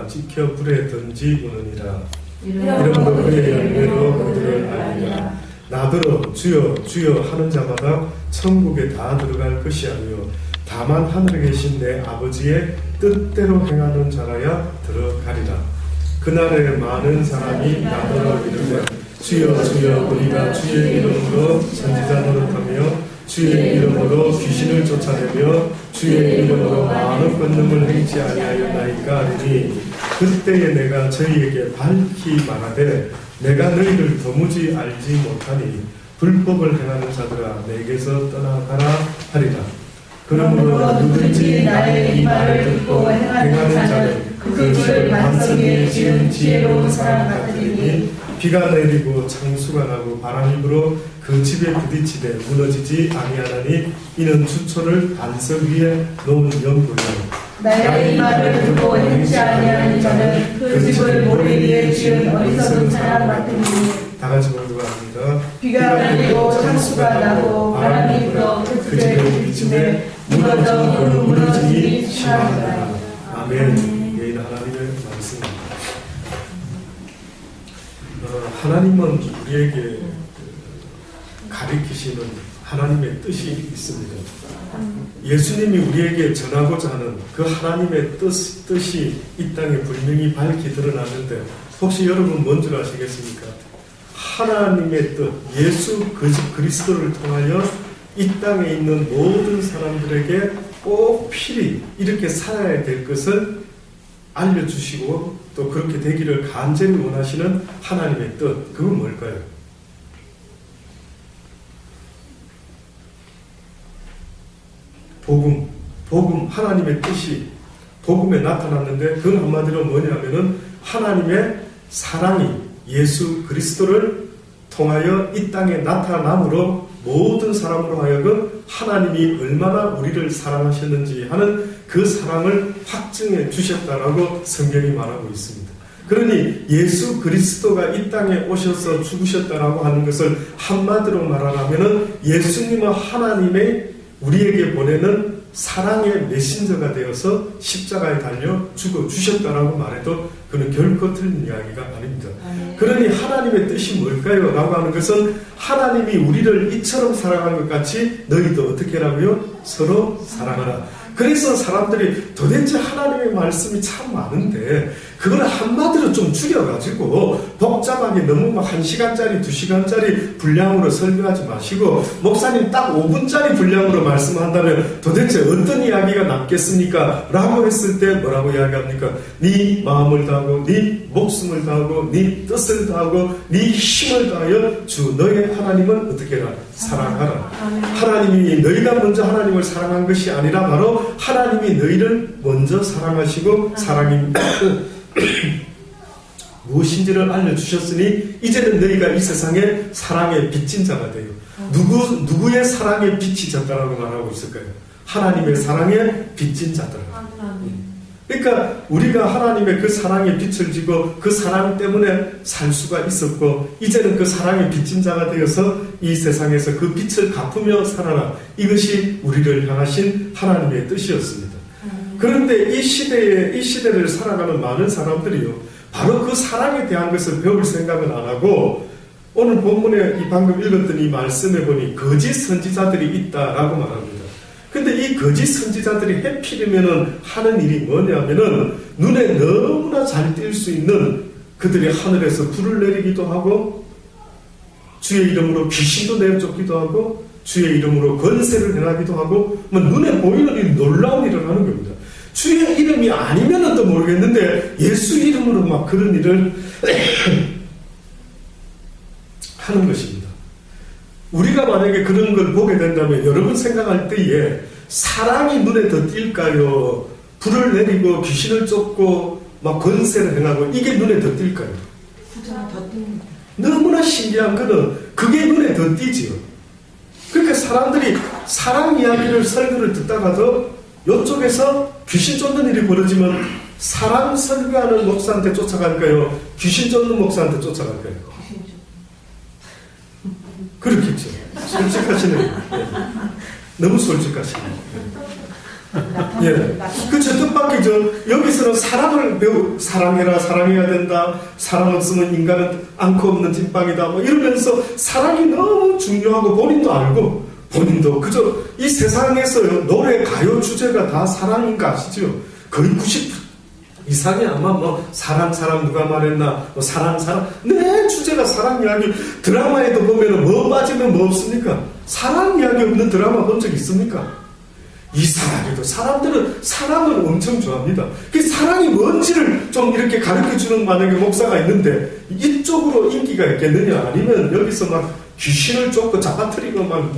찍혀 불에 던지우느니라. 이러므로 그의 열매로 그들을 알리라. 나더러 주여 주여 하는 자마다 천국에 다 들어갈 것이 아니요 다만 하늘에 계신 내 아버지의 뜻대로 행하는 자라야 들어가리라. 그날에 많은 사람이 나더러 이르되 주여 주여 우리가 주의 이름으로 선지자 노릇하며 주의 이름으로 귀신을 쫓아내며 주의 이름으로 많은 권능을 행치 아니하였나이까 하리니 그때에 내가 저희에게 밝히 말하되 내가 너희를 도무지 알지 못하니 불법을 행하는 자들아 내게서 떠나가라 하리라. 그러므로 누구든지 나의 이 말을 듣고 행하는 자는 그 집을 반석 위에 지은 지혜로운 사람 같으니 비가 내리고 창수가 나고 바람이 불어 그 집에 부딪히되 무너지지 아니하나니 이는 주초를 반석 위에 놓은 연구요. 나의 이 말을 듣고 행치 아니하는 자는 그 집을 모래 위에 지은 어리석은 사람 같으니 다 같이 공부합니다. 비가 내리고 창수가 나고 바람이 불어 그 집에 부딪히되 무너져 그 무너짐이 심하다. 아멘. 예인 하나님의 말씀입니다. 하나님은 우리에게 가르치시는 하나님의 뜻이 있습니다. 예수님이 우리에게 전하고자 하는 그 하나님의 뜻이 이 땅에 분명히 밝히 드러났는데 혹시 여러분 뭔 줄 아시겠습니까? 하나님의 뜻, 예수 그리스도를 통하여 이 땅에 있는 모든 사람들에게 꼭 필히 이렇게 살아야 될 것을 알려주시고 또 그렇게 되기를 간절히 원하시는 하나님의 뜻, 그건 뭘까요? 복음, 하나님의 뜻이 복음에 나타났는데 그건 한마디로 뭐냐면은 하나님의 사랑이 예수 그리스도를 통하여 이 땅에 나타남으로 모든 사람으로 하여금 하나님이 얼마나 우리를 사랑하셨는지 하는 그 사랑을 확증해 주셨다라고 성경이 말하고 있습니다. 그러니 예수 그리스도가 이 땅에 오셔서 죽으셨다라고 하는 것을 한마디로 말하자면은 예수님은 하나님의 우리에게 보내는 사랑의 메신저가 되어서 십자가에 달려 죽어 주셨다라고 말해도 그는 결코 틀린 이야기가 아닙니다. 그러니 하나님의 뜻이 뭘까요? 라고 하는 것은 하나님이 우리를 이처럼 사랑한 것 같이 너희도 어떻게 하라고요? 서로 사랑하라. 그래서 사람들이 도대체 하나님의 말씀이 참 많은데 그걸 한마디로 좀 줄여가지고 복잡하게 너무 막 1시간짜리 2시간짜리 분량으로 설명하지 마시고 목사님 딱 5분짜리 분량으로 말씀한다면 도대체 어떤 이야기가 남겠습니까? 라고 했을 때 뭐라고 이야기합니까? 네 마음을 다하고 네 목숨을 다하고 네 뜻을 다하고 네 힘을 다하여 주 너의 하나님은 어떻게 해라? 사랑하라. 하나님이 너희가 먼저 하나님을 사랑한 것이 아니라 바로 하나님이 너희를 먼저 사랑하시고 사랑이 무엇인지를 알려주셨으니 이제는 너희가 이 세상에 사랑의 빚진 자가 돼요. 누구의 사랑의 빚이 졌다라고 말하고 있을까요? 하나님의 사랑의 빚진 자들. 그러니까 우리가 하나님의 그 사랑의 빛을 지고 그 사랑 때문에 살 수가 있었고 이제는 그 사랑의 빚진 자가 되어서 이 세상에서 그 빛을 갚으며 살아라. 이것이 우리를 향하신 하나님의 뜻이었습니다. 그런데 이 시대를 살아가는 많은 사람들이요 바로 그 사랑에 대한 것을 배울 생각을 안 하고 오늘 본문에 이 방금 읽었던 이 말씀에 보니 거짓 선지자들이 있다라고 말합니다. 근데 이 거짓 선지자들이 해필이면은 하는 일이 뭐냐면은 눈에 너무나 잘 띌 수 있는 그들이 하늘에서 불을 내리기도 하고 주의 이름으로 귀신도 내쫓기도 하고 주의 이름으로 권세를 행하기도 하고 뭐 눈에 보이는 이 놀라운 일을 하는 겁니다. 주의 이름이 아니면은 또 모르겠는데 예수 이름으로 막 그런 일을 하는 것입니다. 우리가 만약에 그런 걸 보게 된다면 여러분 생각할 때에 사랑이 눈에 더 띌까요? 불을 내리고 귀신을 쫓고 막 권세를 행하고 이게 눈에 더 띌까요? 너무나 신기한 거는 그게 눈에 더 띄지요. 그러니까 사람들이 사랑 이야기를 설교를 듣다가도 이쪽에서 귀신 쫓는 일이 벌어지면 사랑 설교하는 목사한테 쫓아갈까요? 귀신 쫓는 목사한테 쫓아갈까요? 그렇겠죠. 솔직하시네요. 너무 솔직하시네요. 예. 그쵸. 뜻밖이죠. 여기서는 사랑을 사랑해라, 사랑해야 된다. 사랑 없으면 인간은 않고 없는 찐빵이다. 뭐 이러면서 사랑이 너무 중요하고 본인도 알고, 본인도 그저 이 세상에서요, 노래, 가요 주제가 다 사랑인 거 아시죠? 거의 90% 이상이 아마 뭐 사랑 누가 말했나, 뭐 사랑 네, 주제가 사랑 이야기. 드라마에도 보면은 뭐 빠지면 뭐 없습니까? 사랑 이야기 없는 드라마 본 적 있습니까? 이상하게도 사람들은 사랑을 엄청 좋아합니다. 그 사랑이 뭔지를 좀 이렇게 가르쳐주는 만약에 목사가 있는데 이쪽으로 인기가 있겠느냐? 아니면 여기서 막 귀신을 쫓고 잡아뜨리고 막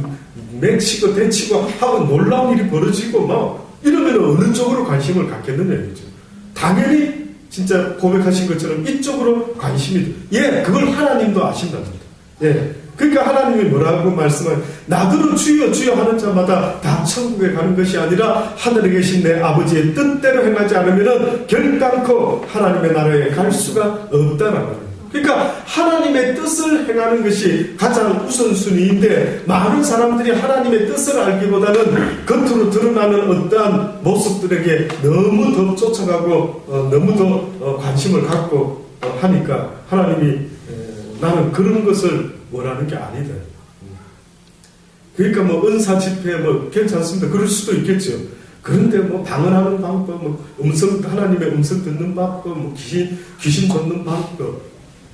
맹치고 대치고 하고 놀라운 일이 벌어지고 막 이러면 어느 쪽으로 관심을 갖겠느냐 이거죠. 당연히 진짜 고백하신 것처럼 이쪽으로 관심이, 예, 그걸 하나님도 아신답니다. 예. 그러니까 하나님이 뭐라고 말씀을, 나더러 주여 주여 하는 자마다 다 천국에 가는 것이 아니라 하늘에 계신 내 아버지의 뜻대로 행하지 않으면 결단코 하나님의 나라에 갈 수가 없다라는 거예요. 그러니까 하나님의 뜻을 행하는 것이 가장 우선순위인데, 많은 사람들이 하나님의 뜻을 알기보다는 겉으로 드러나는 어떠한 모습들에게 너무 더 쫓아가고 너무 더 관심을 갖고 하니까 하나님이 나는 그런 것을 원하는 게 아니다. 그러니까 뭐 은사 집회 뭐 괜찮습니다. 그럴 수도 있겠죠. 그런데 뭐 방언하는 방법, 뭐 하나님의 음성 듣는 방법, 뭐 귀신 쫓는 방법.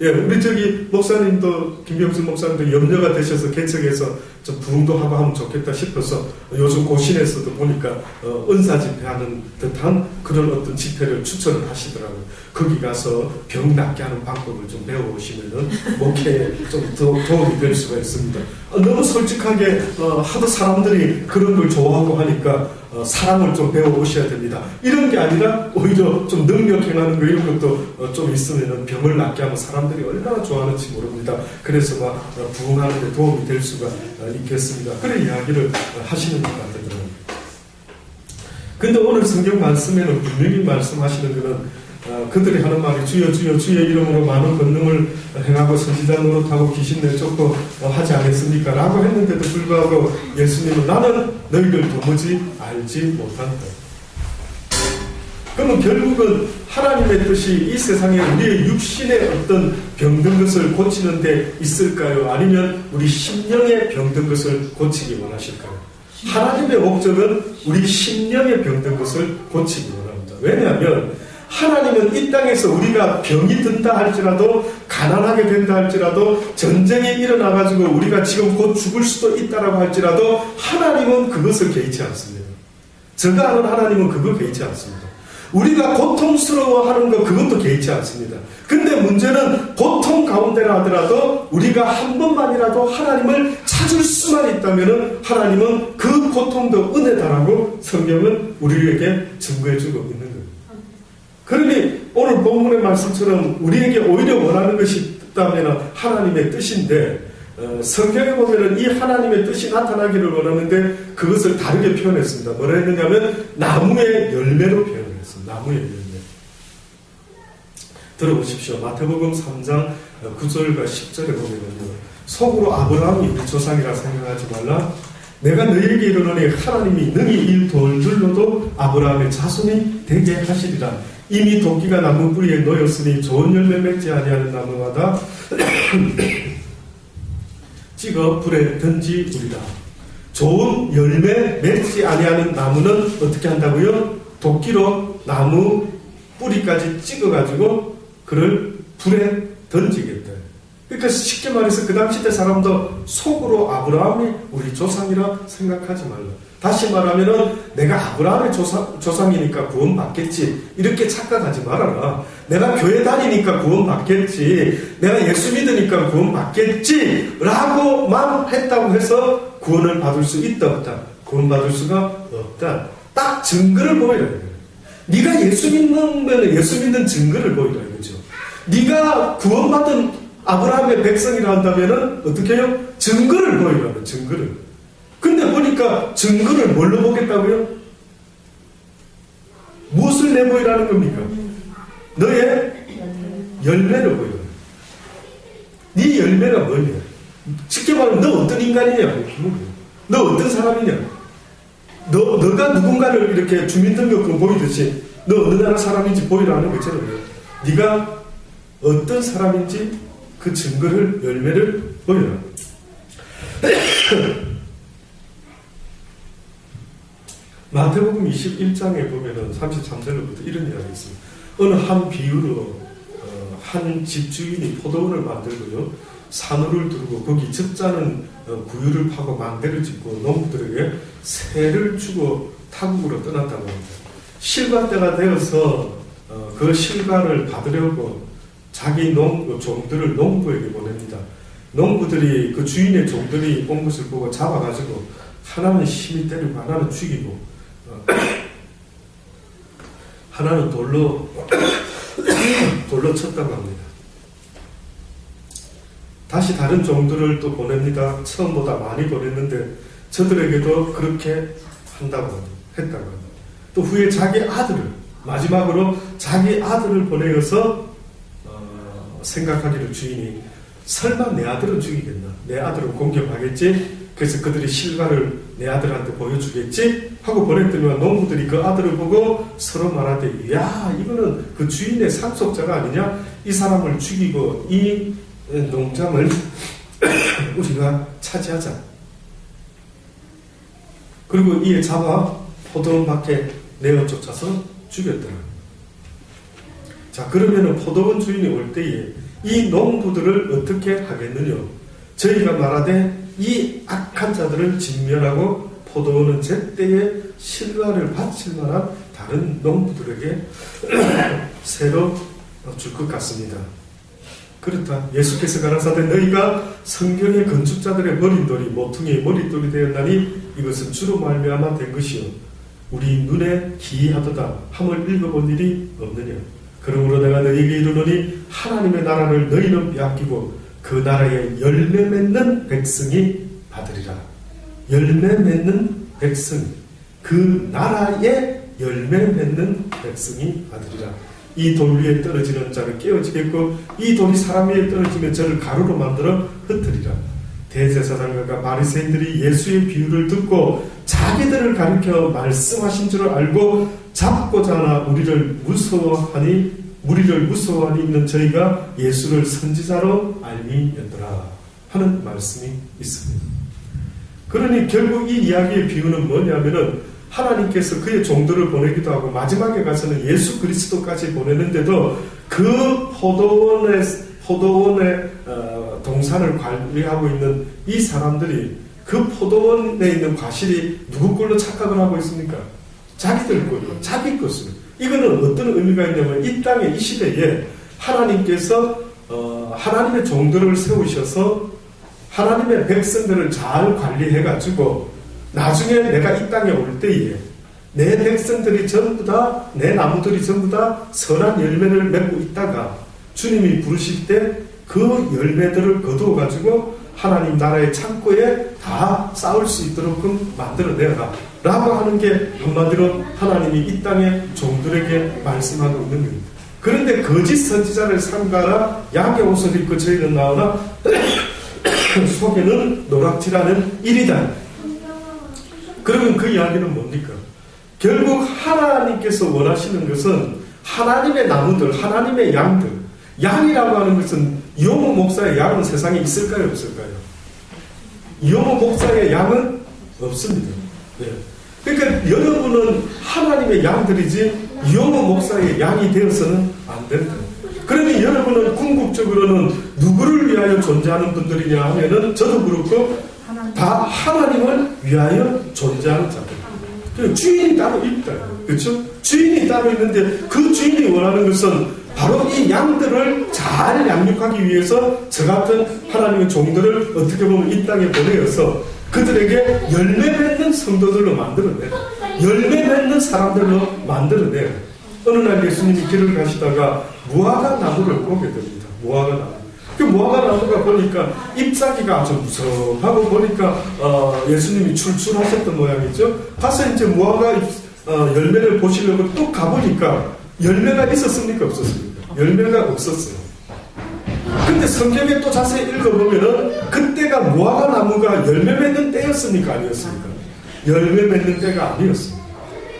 예, 우리 저기 목사님도, 김병수 목사님도 염려가 되셔서 개척해서 좀 부흥도 하고 하면 좋겠다 싶어서 요즘 고신에서도 보니까 은사 집회하는 듯한 그런 어떤 집회를 추천을 하시더라고요. 거기 가서 병 낫게 하는 방법을 좀 배워오시면은 목회에 좀 더 도움이 될 수가 있습니다. 너무 솔직하게 하도 사람들이 그런 걸 좋아하고 하니까 사랑을 좀 배워오셔야 됩니다. 이런 게 아니라 오히려 좀 능력 행하는 거 이런 것도 좀 있으면 병을 낫게 하면 사람들이 얼마나 좋아하는지 모릅니다. 그래서 막 부흥하는 데 도움이 될 수가 있겠습니다. 그런 이야기를 하시는 것 같더라고요. 근데 오늘 성경 말씀에는 분명히 말씀하시는 것은 그들이 하는 말이 주여 주여 주의 이름으로 많은 권능을 행하고 선지자 노릇하고 귀신 내쫓고 하지 않았습니까? 라고 했는데도 불구하고 예수님은 나는 너희들 도무지 알지 못한다. 그러면 결국은 하나님의 뜻이 이 세상에 우리의 육신의 어떤 병든 것을 고치는 데 있을까요? 아니면 우리 심령의 병든 것을 고치기 원하실까요? 하나님의 목적은 우리 심령의 병든 것을 고치기 원합니다. 왜냐하면 하나님은 이 땅에서 우리가 병이 든다 할지라도, 가난하게 된다 할지라도, 전쟁이 일어나가지고 우리가 지금 곧 죽을 수도 있다라고 할지라도 하나님은 그것을 개의치 않습니다. 제가 아는 하나님은 그걸 개의치 않습니다. 우리가 고통스러워하는 것 그것도 개의치 않습니다. 근데 문제는 고통 가운데라 하더라도 우리가 한 번만이라도 하나님을 찾을 수만 있다면 하나님은 그 고통도 은혜다라고 성경은 우리에게 증거해주고 있는 거예요. 그러니 오늘 본문의 말씀처럼 우리에게 오히려 원하는 것이 있다면 하나님의 뜻인데, 성경에 보면은 이 하나님의 뜻이 나타나기를 원하는데 그것을 다르게 표현했습니다. 뭐라 했느냐면 나무의 열매로 표현을 했습니다. 나무의 열매. 들어보십시오. 마태복음 3장 9절과 10절에 보면은요, 속으로 아브라함이 우리 조상이라 생각하지 말라. 내가 너희에게 이르노니 하나님이 능히 이 돌들로도 아브라함의 자손이 되게 하시리라. 이미 도끼가 나무 뿌리에 놓였으니 좋은 열매 맺지 아니하는 나무마다 찍어 불에 던지우리라. 좋은 열매 맺지 아니하는 나무는 어떻게 한다고요? 도끼로 나무 뿌리까지 찍어가지고 그를 불에 던지겠다. 그러니까 쉽게 말해서 그 당시 때 사람도 속으로 아브라함이 우리 조상이라 생각하지 말라. 다시 말하면은 내가 아브라함의 조상이니까 구원받겠지 이렇게 착각하지 말아라. 내가 교회 다니니까 구원받겠지, 내가 예수 믿으니까 구원받겠지 라고만 했다고 해서 구원을 받을 수 있다 없다? 구원받을 수가 없다. 딱 증거를 보이라. 네가 예수 믿는 예수 믿는 증거를 보이라 이거죠. 네가 구원받은 아브라함의 백성이라 한다면은 어떻게 해요? 증거를 보이라는 증거를. 근데 보니까 증거를 뭘로 보겠다고요? 무엇을 내보이라는 겁니까? 너의 열매를 보여라. 네 열매가 뭐냐? 쉽게 말하면 너 어떤 인간이냐? 너 어떤 사람이냐? 너가 누군가를 이렇게 주민등록금 보이듯이 너 어느 나라 사람인지 보이라는 것처럼 네가 어떤 사람인지 그 증거를 열매를 보여라. 마태복음 21장에 보면은 33절부터 이런 이야기가 있습니다. 어느 한 비유로 한 집주인이 포도원을 만들고요, 산후를 두르고 거기 적잖은 구유를 파고 망대를 짓고 농부들에게 세를 주고 타국으로 떠났다고 합니다. 실과 때가 되어서 그 실과를 받으려고 자기 종들을 농부에게 보냅니다. 농부들이 그 주인의 종들이 온 것을 보고 잡아가지고 하나는 심히 때리고 하나는 죽이고 하나는 돌로 쳤다고 합니다. 다시 다른 종들을 또 보냅니다. 처음보다 많이 보냈는데 저들에게도 그렇게 했다고 합니다. 또 후에 자기 아들을, 마지막으로 자기 아들을 보내어서 생각하기를 주인이 설마 내 아들은 죽이겠나? 내 아들은 공격하겠지? 그래서 그들이 실과를 내 아들한테 보여주겠지? 하고 보냈더니만 농부들이 그 아들을 보고 서로 말하되, 야, 이거는 그 주인의 상속자가 아니냐? 이 사람을 죽이고 이 농장을 우리가 차지하자. 그리고 이에 잡아 포도원 밖에 내어 쫓아서 죽였더라. 자, 그러면은 포도원 주인이 올 때에 이 농부들을 어떻게 하겠느냐? 저희가 말하되 이 악한 자들을 진멸하고 포도원은 제때에 실과를 바칠 만한 다른 농부들에게 새로 줄 것 같습니다. 그렇다. 예수께서 가라사대 너희가 성경의 건축자들의 버린 돌이 모퉁이의 머릿돌이 되었나니 이것은 주로 말미암아 된 것이요 우리 눈에 기이하도다 함을 읽어본 일이 없느냐. 그러므로 내가 너희에게 이르노니 하나님의 나라를 너희는 빼앗기고 그 나라에 열매 맺는 백성이 받으리라. 열매 맺는 백성, 그 나라에 열매 맺는 백성이 받으리라. 이 돌 위에 떨어지는 자는 깨어지겠고 이 돌이 사람 위에 떨어지면 저를 가루로 만들어 흩으리라. 대제사장과 바리새인들이 예수의 비유를 듣고 자기들을 가리켜 말씀하신 줄 알고 잡고자 하나 무리를 무서워하니 있는 저희가 예수를 선지자로 알미였더라 하는 말씀이 있습니다. 그러니 결국 이 이야기의 비유는 뭐냐면은 하나님께서 그의 종들을 보내기도 하고 마지막에 가서는 예수 그리스도까지 보내는데도 그 포도원의 동산을 관리하고 있는 이 사람들이 그 포도원에 있는 과실이 누구 걸로 착각을 하고 있습니까? 자기들 걸로, 자기 것으로. 이거는 어떤 의미가 있냐면 이 땅에 이 시대에 하나님께서 하나님의 종들을 세우셔서 하나님의 백성들을 잘 관리해가지고 나중에 내가 이 땅에 올 때에 내 백성들이 전부 다, 내 나무들이 전부 다 선한 열매를 맺고 있다가 주님이 부르실 때 그 열매들을 거두어가지고 하나님 나라의 창고에 다 쌓을 수 있도록 만들어내라 라고 하는 게 한마디로 하나님이 이 땅의 종들에게 말씀하고 있는 겁니다. 그런데 거짓 선지자를 삼가라 양의 옷을 입고 저희는 나오나 속에는 노랗지라는 일이다. 그러면 그 이야기는 뭡니까? 결국 하나님께서 원하시는 것은 하나님의 나무들, 하나님의 양들, 양이라고 하는 것은 이용호 목사의 양은 세상에 있을까요? 없을까요? 이용호 목사의 양은 없습니다. 네. 그러니까 여러분은 하나님의 양들이지 이용호 목사의 양이 되어서는 안 된다. 그러니 여러분은 궁극적으로는 누구를 위하여 존재하는 분들이냐 하면은 저도 그렇고 다 하나님을 위하여 존재하는 자들. 주인이 따로 있다. 그렇죠? 주인이 따로 있는데 그 주인이 원하는 것은 바로 이 양들을 잘 양육하기 위해서 저 같은 하나님의 종들을 어떻게 보면 이 땅에 보내어서 그들에게 열매 맺는 성도들로 만들어내. 열매 맺는 사람들로 만들어내. 어느 날 예수님이 길을 가시다가 무화과 나무를 보게 됩니다. 무화과 나무. 그 무화과 나무가 보니까 잎사귀가 아주 무성하고 보니까 예수님이 출출하셨던 모양이죠. 가서 이제 무화과 열매를 보시려고 또 가보니까 열매가 있었습니까? 없었습니까? 열매가 없었어요. 근데 성경에 또 자세히 읽어보면은 그때가 무화과 나무가 열매 맺는 때였습니까? 아니었습니까? 열매 맺는 때가 아니었습니다.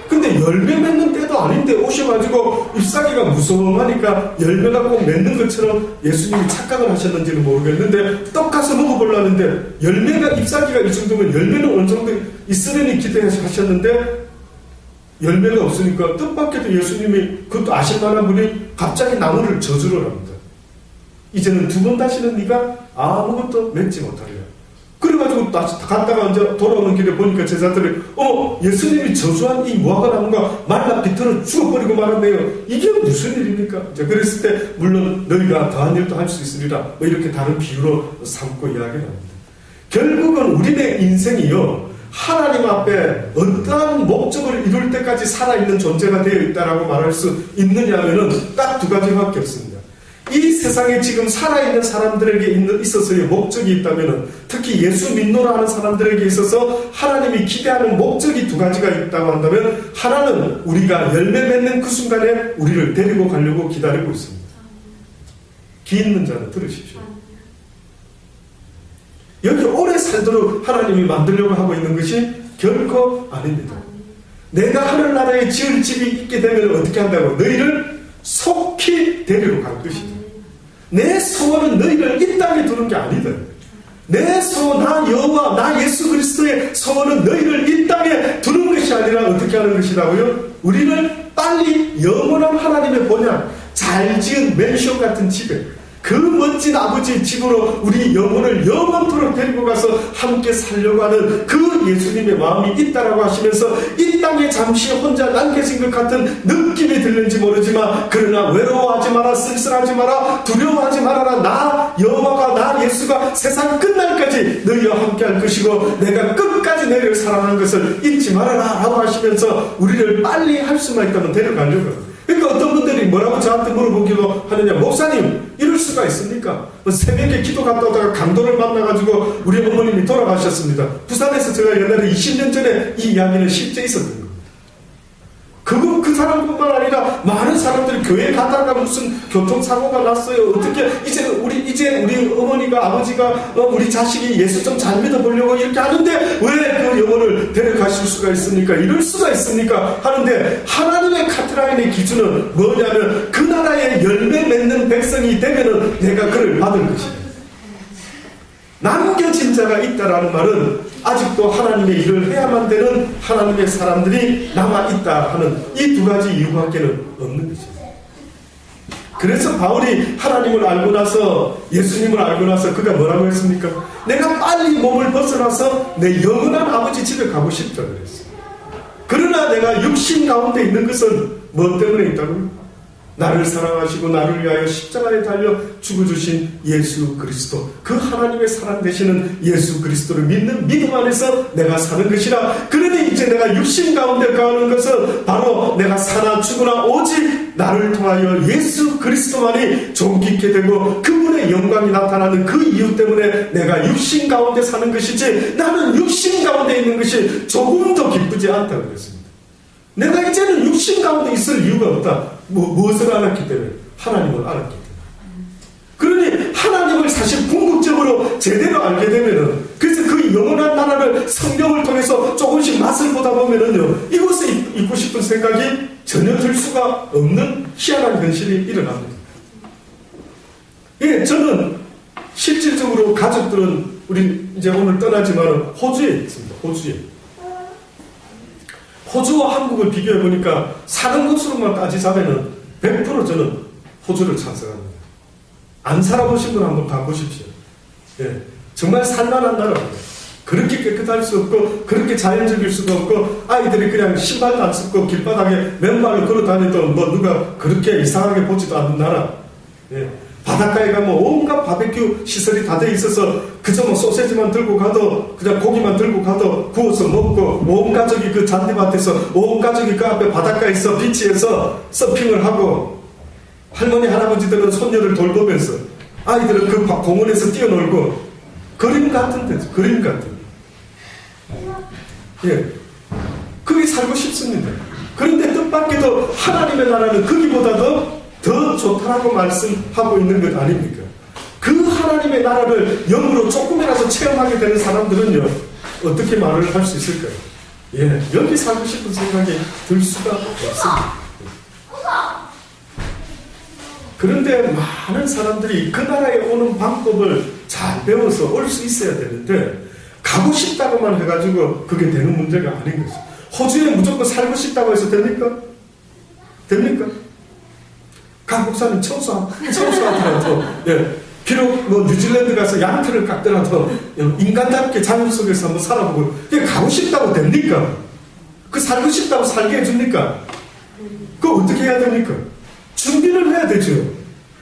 근데 열매 맺는 때도 아닌데 오셔가지고 잎사귀가 무성하니까 열매가 꼭 맺는 것처럼 예수님이 착각을 하셨는지는 모르겠는데 떡 가서 먹어보려는데 열매가 잎사귀가 이 정도면 열매는 어느 정도 있으려니 기대하셨는데 열매가 없으니까 뜻밖에도 예수님이 그것도 아실만한 분이 갑자기 나무를 저주를 합니다. 이제는 두 번 다시는 네가 아무것도 맺지 못하리라. 그래가지고 갔다가 이제 돌아오는 길에 보니까 제자들이 예수님이 저주한 이 무화과 나무가 말라 비틀어 죽어버리고 말았네요. 이게 무슨 일입니까? 이제 그랬을 때 물론 너희가 더한 일도 할 수 있으리라 뭐 이렇게 다른 비유로 삼고 이야기를 합니다. 결국은 우리의 인생이요 하나님 앞에 어떠한 목적을 이룰 때까지 살아있는 존재가 되어 있다라고 말할 수 있느냐 하면은 딱 두 가지밖에 없습니다. 이 세상에 지금 살아있는 사람들에게 있어서의 목적이 있다면 특히 예수 믿노라 하는 사람들에게 있어서 하나님이 기대하는 목적이 두 가지가 있다고 한다면 하나는 우리가 열매 맺는 그 순간에 우리를 데리고 가려고 기다리고 있습니다. 귀 있는 자는 들으십시오. 여기 오래 살도록 하나님이 만들려고 하고 있는 것이 결코 아닙니다. 내가 하늘나라에 지을 집이 있게 되면 어떻게 한다고? 너희를 속히 데리러 갈 것이다. 내 소원은 너희를 이 땅에 두는 게 아니다. 내 소원, 나 여호와, 나 예수 그리스도의 소원은 너희를 이 땅에 두는 것이 아니라 어떻게 하는 것이라고요? 우리를 빨리 영원한 하나님의 본향, 잘 지은 맨션 같은 집에 그 멋진 아버지의 집으로 우리 영혼을 영원토록 데리고 가서 함께 살려고 하는 그 예수님의 마음이 있다라고 하시면서 이 땅에 잠시 혼자 남겨진 것 같은 느낌이 들는지 모르지만 그러나 외로워하지 마라, 쓸쓸하지 마라, 두려워하지 말아라. 나 여호와가, 나 예수가 세상 끝날까지 너희와 함께 할 것이고 내가 끝까지 너희를 사랑하는 것을 잊지 말아라 라고 하시면서 우리를 빨리 할 수만 있다면 데려가려고 합니다. 그러니까 어떤 분들이 뭐라고 저한테 물어보기도 하느냐, 목사님 이럴 수가 있습니까? 새벽에 기도 갔다 오다가 강도를 만나가지고 우리 어머님이 돌아가셨습니다. 부산에서 제가 옛날에 20년 전에 이 이야기는 실제 있었던 겁니다. 그 사람뿐만 아니라 많은 사람들이 교회 가다가 무슨 교통사고가 났어요. 어떻게 이제 우리 어머니가 아버지가 우리 자식이 예수 좀 잘 믿어보려고 이렇게 하는데 왜 그 영혼을 데려가실 수가 있습니까? 이럴 수가 있습니까? 하는데 하나님의 카트라인의 기준은 뭐냐면 그 나라에 열매 맺는 백성이 되면은 내가 그를 받을 것입니다. 남겨진 자가 있다라는 말은 아직도 하나님의 일을 해야만 되는 하나님의 사람들이 남아있다 하는 이 두 가지 이유밖에는 없는 것입니다. 그래서 바울이 하나님을 알고 나서 예수님을 알고 나서 그가 뭐라고 했습니까? 내가 빨리 몸을 벗어나서 내 영원한 아버지 집에 가고 싶다 그랬어요. 그러나 내가 육신 가운데 있는 것은 뭐 때문에 있다고요? 나를 사랑하시고 나를 위하여 십자가에 달려 죽어주신 예수 그리스도, 그 하나님의 사랑 되시는 예수 그리스도를 믿는 믿음 안에서 내가 사는 것이라. 그러니 이제 내가 육신 가운데 가는 것은 바로 내가 사나 죽으나 오직 나를 통하여 예수 그리스도만이 존귀케 되고 그분의 영광이 나타나는 그 이유 때문에 내가 육신 가운데 사는 것이지 나는 육신 가운데 있는 것이 조금 더 기쁘지 않다고 그랬습니다. 내가 이제는 육신 가운데 있을 이유가 없다. 무엇을 알았기 때문에? 하나님을 알았기 때문에. 그러니 하나님을 사실 궁극적으로 제대로 알게 되면은, 그래서 그 영원한 나라를 성경을 통해서 조금씩 맛을 보다 보면은요, 이곳에 있고 싶은 생각이 전혀 들 수가 없는 희한한 현실이 일어납니다. 예, 저는 실질적으로 가족들은 우리 이제 오늘 떠나지만 호주에 있습니다. 호주와 한국을 비교해보니까 사는 것으로만 따지자면 100% 저는 호주를 찬성합니다. 안 살아보신 분 한번 가보십시오. 예, 정말 살만한 나라입니다. 그렇게 깨끗할 수 없고 그렇게 자연적일 수가 없고 아이들이 그냥 신발도 안 신고 길바닥에 맨발로 걸어 다녀도 뭐 누가 그렇게 이상하게 보지도 않는 나라. 예, 바닷가에 가면 온갖 바베큐 시설이 다 돼 있어서 그저 뭐 소세지만 들고 가도 그냥 고기만 들고 가도 구워서 먹고 온 가족이 그 잔디밭에서 온 가족이 그 앞에 바닷가에서 비치에서 서핑을 하고 할머니 할아버지들은 손녀를 돌보면서 아이들은 그 공원에서 뛰어놀고 그림 같은 데죠. 그림 같은. 예, 거기 살고 싶습니다. 그런데 뜻밖에도 하나님의 나라는 거기보다도 더 좋다라고 말씀하고 있는 것 아닙니까? 그 하나님의 나라를 영으로 조금이라도 체험하게 되는 사람들은요, 어떻게 말을 할 수 있을까요? 예, 여기 살고 싶은 생각이 들 수가 없습니다. 그런데 많은 사람들이 그 나라에 오는 방법을 잘 배워서 올 수 있어야 되는데 가고 싶다고만 해가지고 그게 되는 문제가 아닌 거죠. 호주에 무조건 살고 싶다고 해서 됩니까? 됩니까? 각 목사님 청소하더라도 예, 비록 뭐 뉴질랜드 가서 양털을 깎더라도 인간답게 자연 속에서 한번 살아보고 그게 가고 싶다고 됩니까? 그 살고 싶다고 살게 해줍니까? 그거 어떻게 해야 됩니까? 준비를 해야 되죠.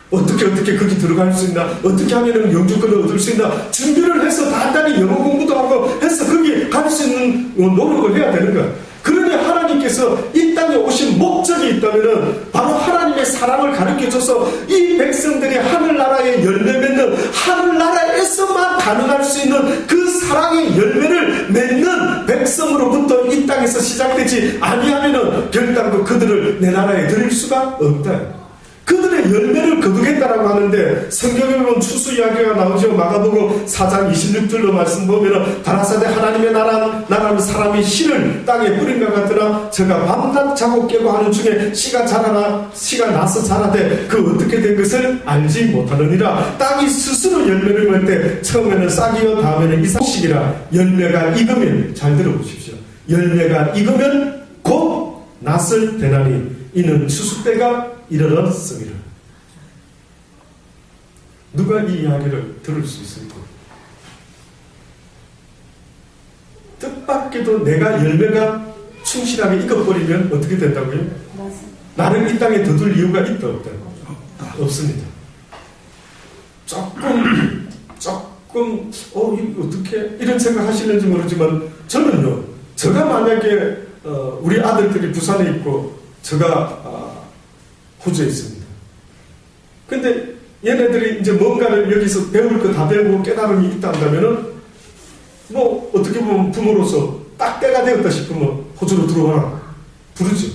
어떻게 거기 들어갈 수 있나? 어떻게 하면은 영주권을 얻을 수 있나? 준비를 해서 단단히 영어 공부도 하고 해서 거기 갈 수 있는 노력을 해야 되는 거야. 그러니 하나님께서 이 땅에 오신 목적이 있다면은 바로 하나님의 사랑을 가르쳐줘서 이 백성들이 하늘나라의 열매 맺는 하늘나라에서만 가능할 수 있는 그 사랑의 열매를 맺는 백성으로부터 이 땅에서 시작되지 아니하면은 결단코 그들을 내 나라에 들일 수가 없다. 그들의 열매를 거두겠다라고 하는데 성경에 보면 추수 이야기가 나오죠. 마가복음 4장 26절로 말씀 보면은 가라사대 하나님의 나라는 사람이 씨를 땅에 뿌린 것 같으나 저가 밤낮 자고 깨고 하는 중에 씨가 나서 자라되 그 어떻게 된 것을 알지 못하느니라. 땅이 스스로 열매를 맺을 때 처음에는 싹이요 다음에는 이삭식이라. 열매가 익으면 잘 들어보십시오. 열매가 익으면 곧 낫을 되나니 이는 추수 때가 이르렀습니다. 누가 이 이야기를 들을 수 있을까? 뜻밖에도 내가 열매가 충실하게 익어버리면 어떻게 된다고요? 나는 이 땅에 더 둘 이유가 있다 없다? 없습니다. 조금 이거 어떻게 이런 생각 하시는지 모르지만 저는요, 제가 만약에 우리 아들들이 부산에 있고 제가 호주에 있습니다. 근데 얘네들이 이제 뭔가를 여기서 배울 거 다 배우고 깨달음이 있다 한다면은 뭐 어떻게 보면 부모로서 딱 때가 되었다 싶으면 호주로 들어와라 부르죠.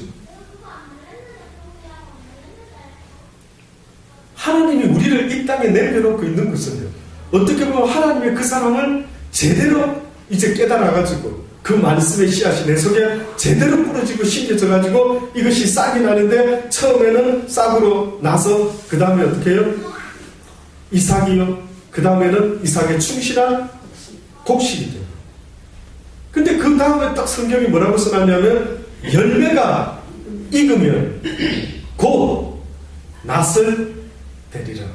하나님이 우리를 이 땅에 내려놓고 있는 것은요, 어떻게 보면 하나님의 그 사랑을 제대로 이제 깨달아가지고 그 말씀의 씨앗이 내 속에 제대로 뿌려지고 심겨져가지고 이것이 싹이 나는데 처음에는 싹으로 나서 그 다음에 어떻게 해요? 이삭이요. 그 다음에는 이삭의 충실한 곡식이 돼요. 근데 그 다음에 딱 성경이 뭐라고 써놨냐면 열매가 익으면 곧 낫을 되리라.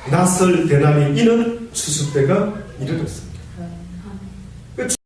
낫을 되나니 이는 추수 때가 이르렀습니다.